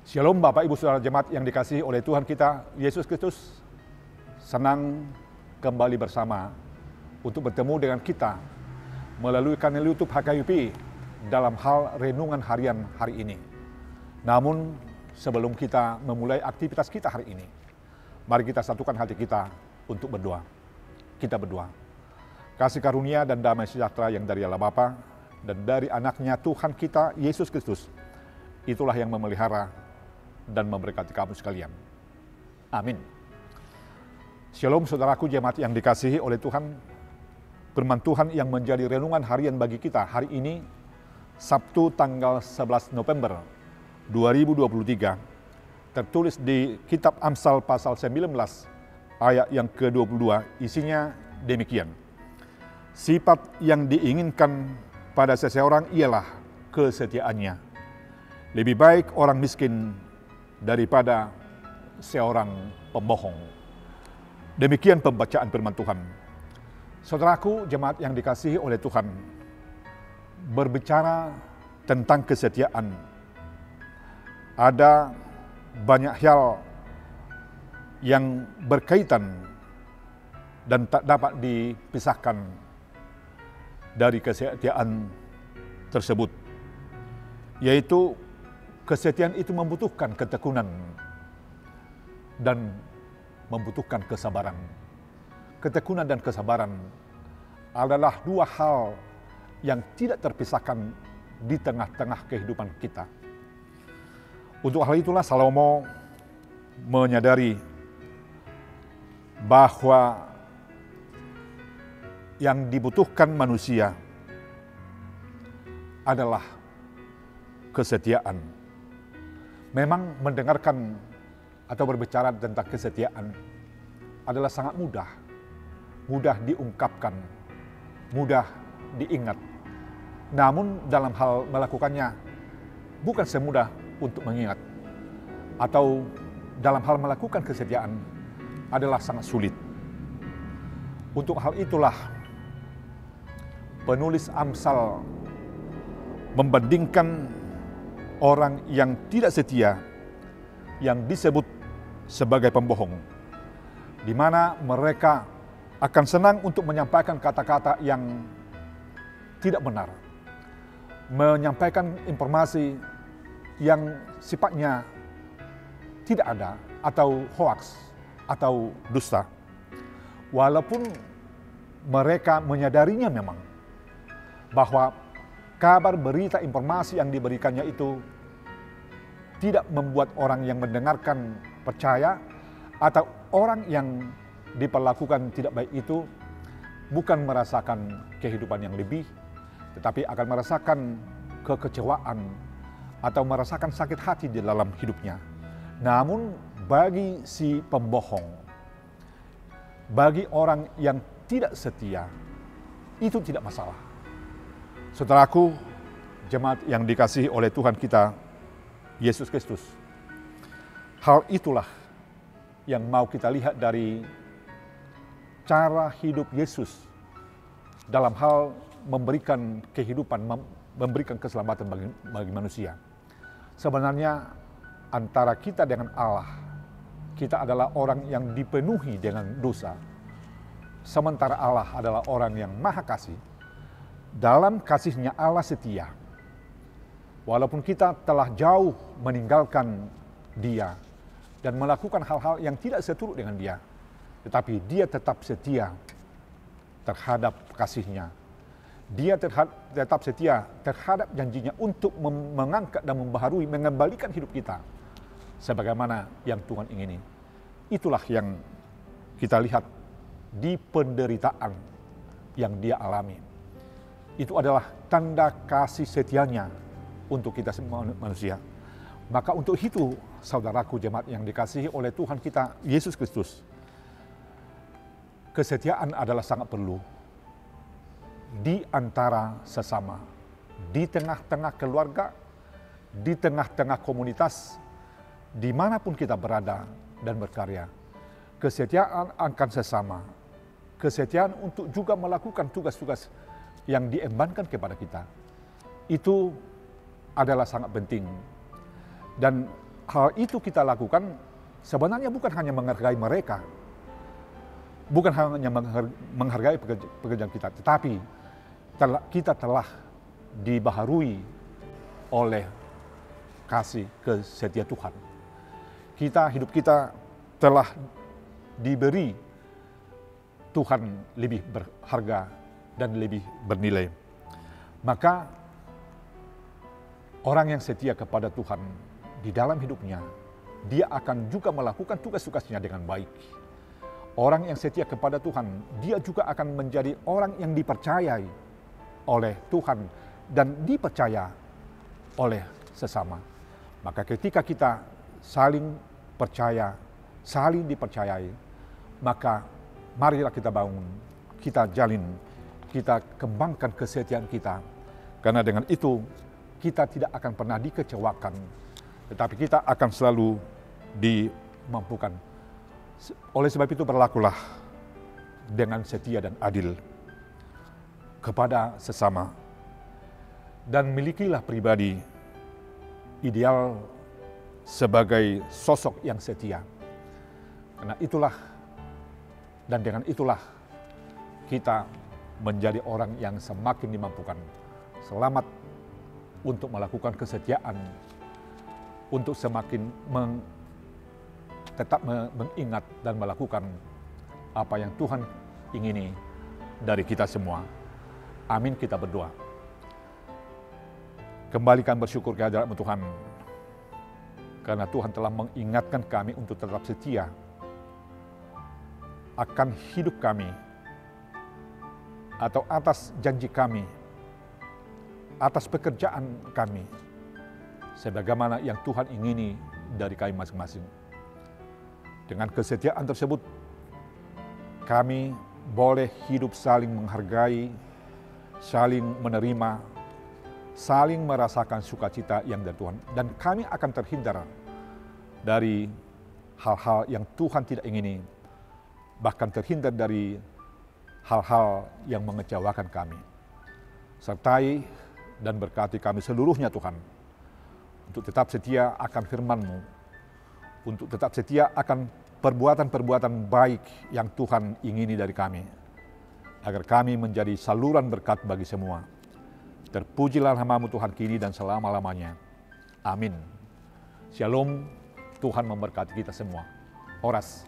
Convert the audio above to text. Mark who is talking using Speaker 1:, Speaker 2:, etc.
Speaker 1: Shalom Bapak Ibu Saudara Jemaat yang dikasihi oleh Tuhan kita Yesus Kristus. Senang kembali bersama untuk bertemu dengan kita melalui kanal YouTube HKUP dalam hal renungan harian hari ini. Namun sebelum kita memulai aktivitas kita hari ini, mari kita satukan hati kita untuk berdoa. Kita berdoa. Kasih karunia dan damai sejahtera yang dari Allah Bapa dan dari anaknya Tuhan kita Yesus Kristus, itulah yang memelihara dan memberkati kamu sekalian. Amin. Shalom saudaraku jemaat yang dikasihi oleh Tuhan. Firman Tuhan yang menjadi renungan harian bagi kita hari ini, Sabtu tanggal 11 November 2023, tertulis di kitab Amsal pasal 19 ayat yang ke-22, isinya demikian. Sifat yang diinginkan pada seseorang ialah kesetiaannya. Lebih baik orang miskin daripada seorang pembohong. Demikian pembacaan firman Tuhan. Saudaraku jemaat yang dikasihi oleh Tuhan, berbicara tentang kesetiaan, ada banyak hal yang berkaitan dan tak dapat dipisahkan dari kesetiaan tersebut, yaitu kesetiaan itu membutuhkan ketekunan dan membutuhkan kesabaran. Ketekunan dan kesabaran adalah dua hal yang tidak terpisahkan di tengah-tengah kehidupan kita. Untuk hal itulah Salomo menyadari bahwa yang dibutuhkan manusia adalah kesetiaan. Memang mendengarkan atau berbicara tentang kesetiaan adalah sangat mudah diungkapkan, mudah diingat. Namun dalam hal melakukannya bukan semudah untuk mengingat, atau dalam hal melakukan kesetiaan adalah sangat sulit. Untuk hal itulah penulis Amsal membandingkan orang yang tidak setia yang disebut sebagai pembohong, di mana mereka akan senang untuk menyampaikan kata-kata yang tidak benar, menyampaikan informasi yang sifatnya tidak ada atau hoaks atau dusta. Walaupun mereka menyadarinya memang bahwa kabar, berita, informasi yang diberikannya itu tidak membuat orang yang mendengarkan percaya, atau orang yang diperlakukan tidak baik itu bukan merasakan kehidupan yang lebih, tetapi akan merasakan kekecewaan atau merasakan sakit hati di dalam hidupnya. Namun bagi si pembohong, bagi orang yang tidak setia, itu tidak masalah. Saudaraku, jemaat yang dikasihi oleh Tuhan kita Yesus Kristus, hal itulah yang mau kita lihat dari cara hidup Yesus dalam hal memberikan kehidupan, memberikan keselamatan bagi manusia. Sebenarnya antara kita dengan Allah, kita adalah orang yang dipenuhi dengan dosa, sementara Allah adalah orang yang maha kasih. Dalam kasihnya Allah setia. Walaupun kita telah jauh meninggalkan Dia dan melakukan hal-hal yang tidak seturut dengan Dia, tetapi Dia tetap setia terhadap kasihnya. Dia tetap setia terhadap janjinya untuk mengangkat dan membaharui, mengembalikan hidup kita sebagaimana yang Tuhan ingini. Itulah yang kita lihat di penderitaan yang Dia alami. Itu adalah tanda kasih setianya untuk kita semua manusia. Maka untuk itu, saudaraku jemaat yang dikasihi oleh Tuhan kita Yesus Kristus, kesetiaan adalah sangat perlu di antara sesama, di tengah-tengah keluarga, di tengah-tengah komunitas, dimanapun kita berada dan berkarya. Kesetiaan akan sesama, kesetiaan untuk juga melakukan tugas-tugas yang diembankan kepada kita, itu adalah sangat penting. Dan hal itu kita lakukan sebenarnya bukan hanya menghargai mereka, bukan hanya menghargai pekerjaan kita, tetapi kita telah dibaharui oleh kasih kesetia Tuhan. Hidup kita telah diberi Tuhan lebih berharga dan lebih bernilai. Maka orang yang setia kepada Tuhan di dalam hidupnya, dia akan juga melakukan tugas-tugasnya dengan baik. Orang yang setia kepada Tuhan, dia juga akan menjadi orang yang dipercayai oleh Tuhan dan dipercaya oleh sesama. Maka ketika kita saling percaya, saling dipercayai, maka marilah kita bangun, kita jalin, kita kembangkan kesetiaan kita. Karena dengan itu kita tidak akan pernah dikecewakan, tetapi kita akan selalu dimampukan. Oleh sebab itu berlakulah dengan setia dan adil kepada sesama, dan milikilah pribadi ideal sebagai sosok yang setia. Karena itulah dan dengan itulah kita menjadi orang yang semakin dimampukan. Selamat untuk melakukan kesetiaan, untuk semakin tetap mengingat dan melakukan apa yang Tuhan ingini dari kita semua. Amin, kita berdoa. Kembalikan bersyukur kehadirat Tuhan, karena Tuhan telah mengingatkan kami untuk tetap setia akan hidup kami, atau atas janji kami, atas pekerjaan kami, sebagaimana yang Tuhan ingini dari kami masing-masing. Dengan kesetiaan tersebut, kami boleh hidup saling menghargai, saling menerima, saling merasakan sukacita yang dari Tuhan. Dan kami akan terhindar dari hal-hal yang Tuhan tidak ingini, bahkan terhindar dari hal-hal yang mengecewakan kami. Sertai dan berkati kami seluruhnya Tuhan, untuk tetap setia akan firman-Mu, untuk tetap setia akan perbuatan-perbuatan baik yang Tuhan ingini dari kami, agar kami menjadi saluran berkat bagi semua. Terpujilah nama-Mu Tuhan kini dan selama-lamanya. Amin. Shalom, Tuhan memberkati kita semua. Horas.